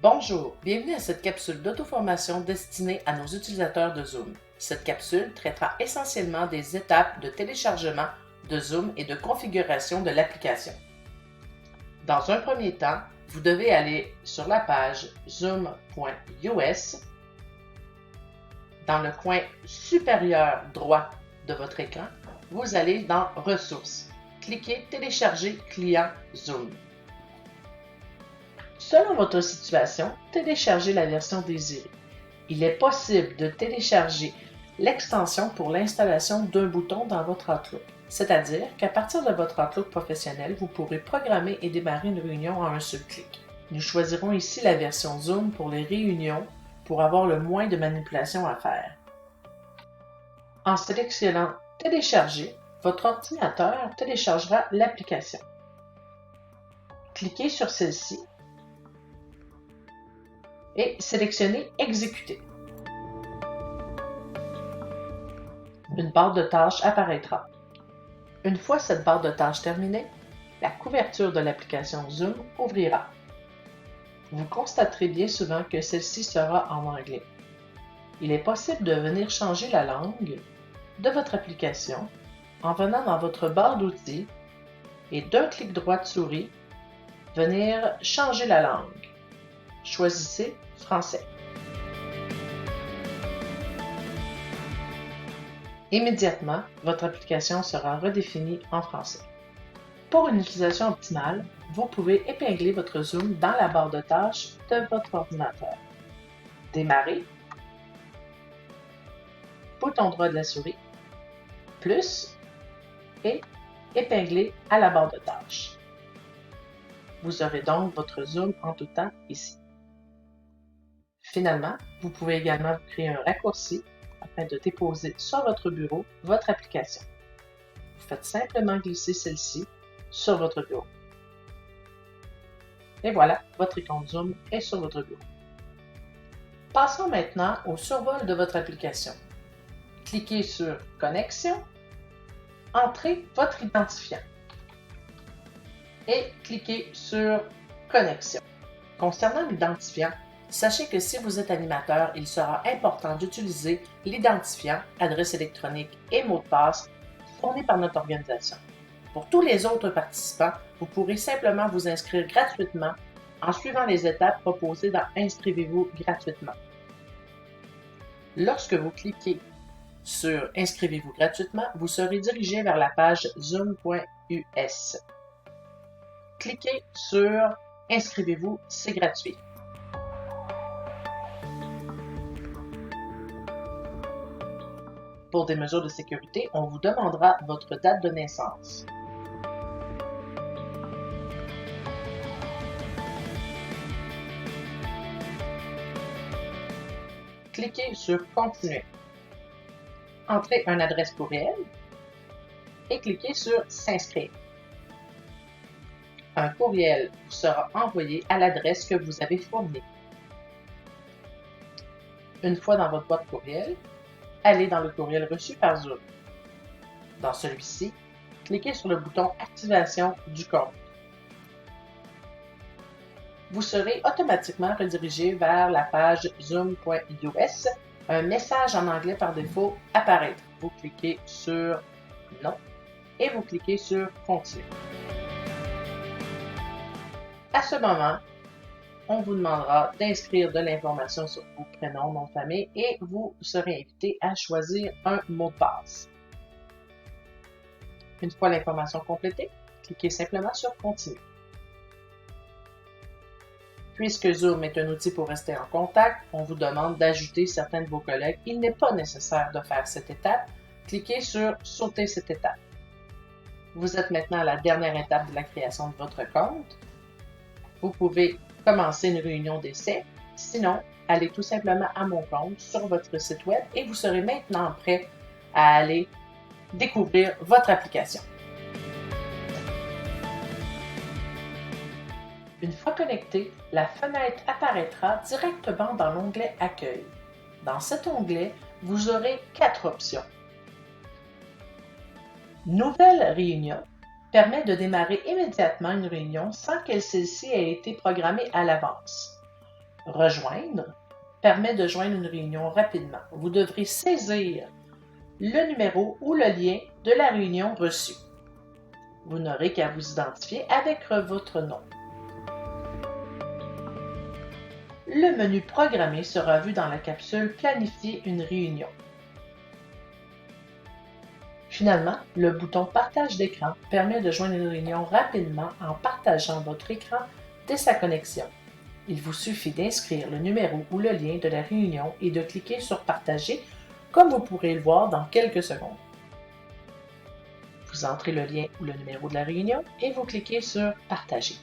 Bonjour, bienvenue à cette capsule d'auto-formation destinée à nos utilisateurs de Zoom. Cette capsule traitera essentiellement des étapes de téléchargement de Zoom et de configuration de l'application. Dans un premier temps, vous devez aller sur la page zoom.us. Dans le coin supérieur droit de votre écran, vous allez dans Ressources. Cliquez Télécharger client Zoom. Selon votre situation, téléchargez la version désirée. Il est possible de télécharger l'extension pour l'installation d'un bouton dans votre Outlook. C'est-à-dire qu'à partir de votre Outlook professionnel, vous pourrez programmer et démarrer une réunion en un seul clic. Nous choisirons ici la version Zoom pour les réunions pour avoir le moins de manipulations à faire. En sélectionnant Télécharger, votre ordinateur téléchargera l'application. Cliquez sur celle-ci et sélectionnez Exécuter. Une barre de tâches apparaîtra. Une fois cette barre de tâches terminée, la couverture de l'application Zoom ouvrira. Vous constaterez bien souvent que celle-ci sera en anglais. Il est possible de venir changer la langue de votre application en venant dans votre barre d'outils et d'un clic droit de souris, venir changer la langue. Choisissez Français. Immédiatement, votre application sera redéfinie en français. Pour une utilisation optimale, vous pouvez épingler votre Zoom dans la barre de tâches de votre ordinateur. Démarrer, bouton droit de la souris, plus et épingler à la barre de tâches. Vous aurez donc votre Zoom en tout temps ici. Finalement, vous pouvez également créer un raccourci afin de déposer sur votre bureau votre application. Vous faites simplement glisser celle-ci sur votre bureau. Et voilà, votre icône Zoom est sur votre bureau. Passons maintenant au survol de votre application. Cliquez sur Connexion, entrez votre identifiant et cliquez sur Connexion. Concernant l'identifiant, sachez que si vous êtes animateur, il sera important d'utiliser l'identifiant, adresse électronique et mot de passe fournis par notre organisation. Pour tous les autres participants, vous pourrez simplement vous inscrire gratuitement en suivant les étapes proposées dans Inscrivez-vous gratuitement. Lorsque vous cliquez sur Inscrivez-vous gratuitement, vous serez dirigé vers la page zoom.us. Cliquez sur Inscrivez-vous, c'est gratuit. Pour des mesures de sécurité, on vous demandera votre date de naissance. Cliquez sur Continuer. Entrez une adresse courriel et cliquez sur S'inscrire. Un courriel vous sera envoyé à l'adresse que vous avez fournie. Une fois dans votre boîte courriel, allez dans le courriel reçu par Zoom. Dans celui-ci, cliquez sur le bouton Activation du compte. Vous serez automatiquement redirigé vers la page zoom.us. Un message en anglais par défaut apparaîtra. Vous cliquez sur Non et vous cliquez sur Continuer. À ce moment, on vous demandera d'inscrire de l'information sur vos prénoms, nom de famille et vous serez invité à choisir un mot de passe. Une fois l'information complétée, cliquez simplement sur Continuer. Puisque Zoom est un outil pour rester en contact, on vous demande d'ajouter certains de vos collègues. Il n'est pas nécessaire de faire cette étape. Cliquez sur Sauter cette étape. Vous êtes maintenant à la dernière étape de la création de votre compte. Vous pouvez commencer une réunion d'essai. Sinon, allez tout simplement à Mon compte sur votre site web et vous serez maintenant prêt à aller découvrir votre application. Une fois connecté, la fenêtre apparaîtra directement dans l'onglet Accueil. Dans cet onglet, vous aurez 4 options. Nouvelle réunion permet de démarrer immédiatement une réunion sans que celle-ci ait été programmée à l'avance. Rejoindre permet de joindre une réunion rapidement. Vous devrez saisir le numéro ou le lien de la réunion reçue. Vous n'aurez qu'à vous identifier avec votre nom. Le menu Programmer sera vu dans la capsule Planifier une réunion. Finalement, le bouton Partage d'écran permet de joindre une réunion rapidement en partageant votre écran dès sa connexion. Il vous suffit d'inscrire le numéro ou le lien de la réunion et de cliquer sur Partager, comme vous pourrez le voir dans quelques secondes. Vous entrez le lien ou le numéro de la réunion et vous cliquez sur Partager.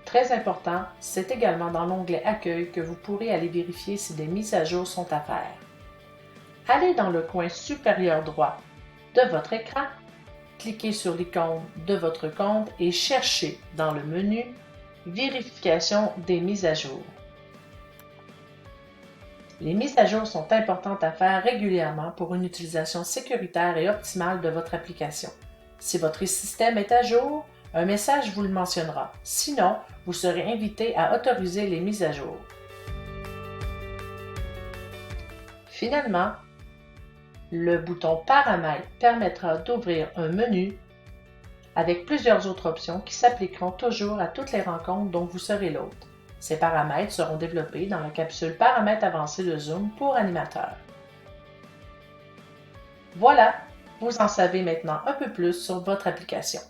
Très important, c'est également dans l'onglet Accueil que vous pourrez aller vérifier si des mises à jour sont à faire. Allez dans le coin supérieur droit de votre écran, cliquez sur l'icône de votre compte et cherchez dans le menu Vérification des mises à jour. Les mises à jour sont importantes à faire régulièrement pour une utilisation sécuritaire et optimale de votre application. Si votre système est à jour, un message vous le mentionnera. Sinon, vous serez invité à autoriser les mises à jour. Finalement, le bouton Paramètres permettra d'ouvrir un menu avec plusieurs autres options qui s'appliqueront toujours à toutes les rencontres dont vous serez l'hôte. Ces paramètres seront développés dans la capsule Paramètres avancés de Zoom pour animateurs. Voilà, vous en savez maintenant un peu plus sur votre application.